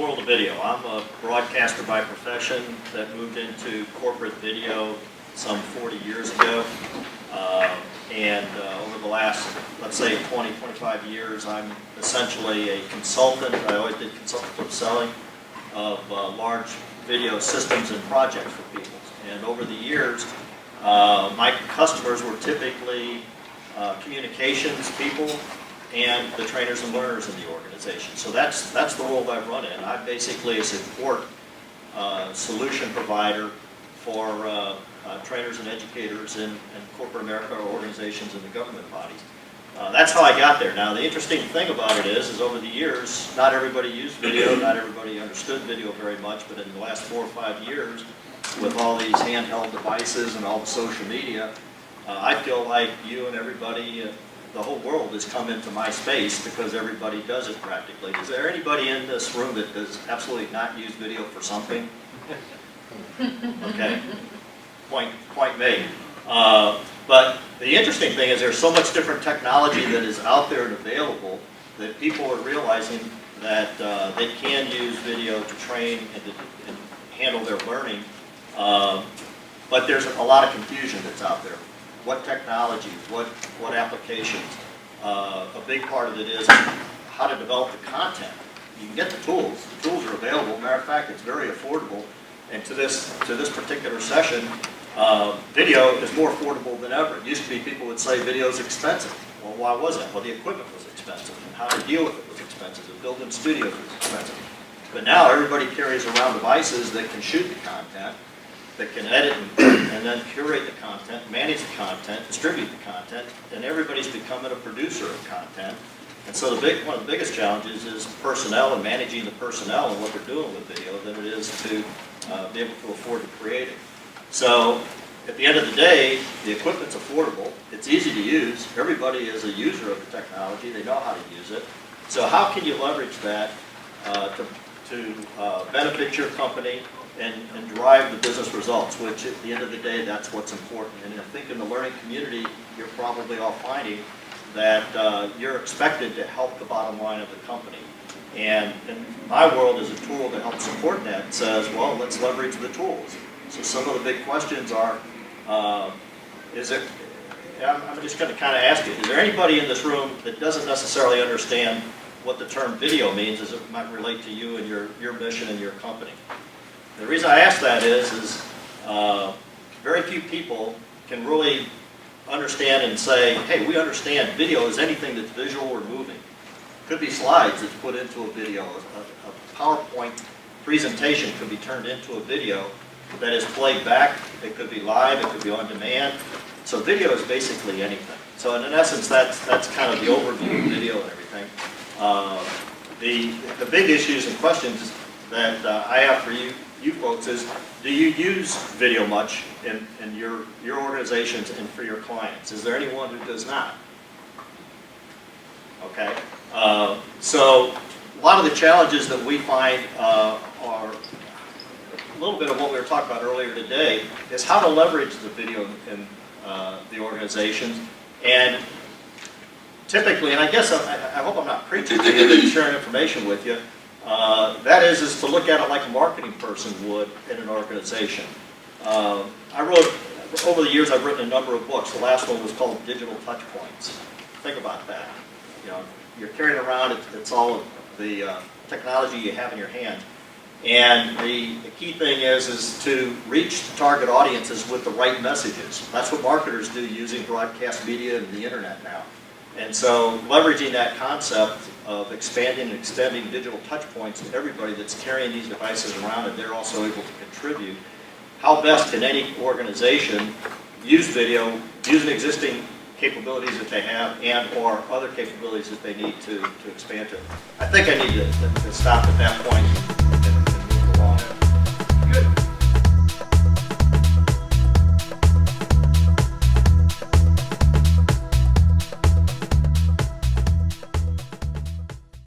world of video. I'm a broadcaster by profession that moved into corporate video some 40 years ago. Over the last, let's say, 20, 25 years, I'm essentially a consultant. I always did consultative selling of large video systems and projects for people. And over the years, my customers were typically communications people and the trainers and learners in the organization. So that's the role I run in. I'm basically a support solution provider for trainers and educators in corporate America or organizations in the government bodies. That's how I got there. Now the interesting thing about it is over the years, not everybody used video, not everybody understood video very much, but in the last 4 or 5 years, with all these handheld devices and all the social media, I feel like you and everybody, the whole world has come into my space because everybody does it practically. Is there anybody in this room that does absolutely not use video for something? Okay, point made. But the interesting thing is there's so much different technology that is out there and available that people are realizing that they can use video to train and handle their learning. But there's a lot of confusion that's out there. What technologies, what applications. A big part of it is how to develop the content. You can get the tools. The tools are available. Matter of fact, it's very affordable. And to this particular session, video is more affordable than ever. It used to be people would say video is expensive. Well, why was that? Well, the equipment was expensive, and how to deal with it was expensive. And building studios was expensive. But now everybody carries around devices that can shoot the content, that can edit and then curate the content, manage the content, distribute the content, and everybody's becoming a producer of content. And so one of the biggest challenges is personnel and managing the personnel and what they're doing with video than it is to be able to afford to create it. So at the end of the day, the equipment's affordable, it's easy to use, everybody is a user of the technology, they know how to use it. So how can you leverage that to benefit your company and drive the business results, which at the end of the day, that's what's important. And I think in the learning community, you're probably all finding that you're expected to help the bottom line of the company. And in my world is a tool to help support that. It says, well, let's leverage the tools. So some of the big questions are, I'm just going to kind of ask you, is there anybody in this room that doesn't necessarily understand what the term video means as it might relate to you and your mission and your company? The reason I ask that is very few people can really understand and say, hey, we understand video is anything that's visual or moving. It could be slides that's put into a video. A PowerPoint presentation could be turned into a video that is played back. It could be live, it could be on demand. So video is basically anything. So in essence, that's kind of the overview of video and everything. The big issues and questions that I have for you folks is, do you use video much in your organizations and for your clients? Is there anyone who does not? Okay. So a lot of the challenges that we find are a little bit of what we were talking about earlier today is how to leverage the video in the organizations. And typically, and I guess I hope I'm not preaching to you, but sharing information with you, that is to look at it like a marketing person would in an organization. Over the years, I've written a number of books. The last one was called Digital Touch Points. Think about that. You know, you're carrying around, it's all of the technology you have in your hand. And the key thing is to reach the target audiences with the right messages. That's what marketers do using broadcast media and the internet now. And so leveraging that concept of expanding and extending digital touch points to everybody that's carrying these devices around and they're also able to contribute. How best can any organization use video, using existing capabilities that they have and or other capabilities that they need to expand to? I think I need to stop at that point.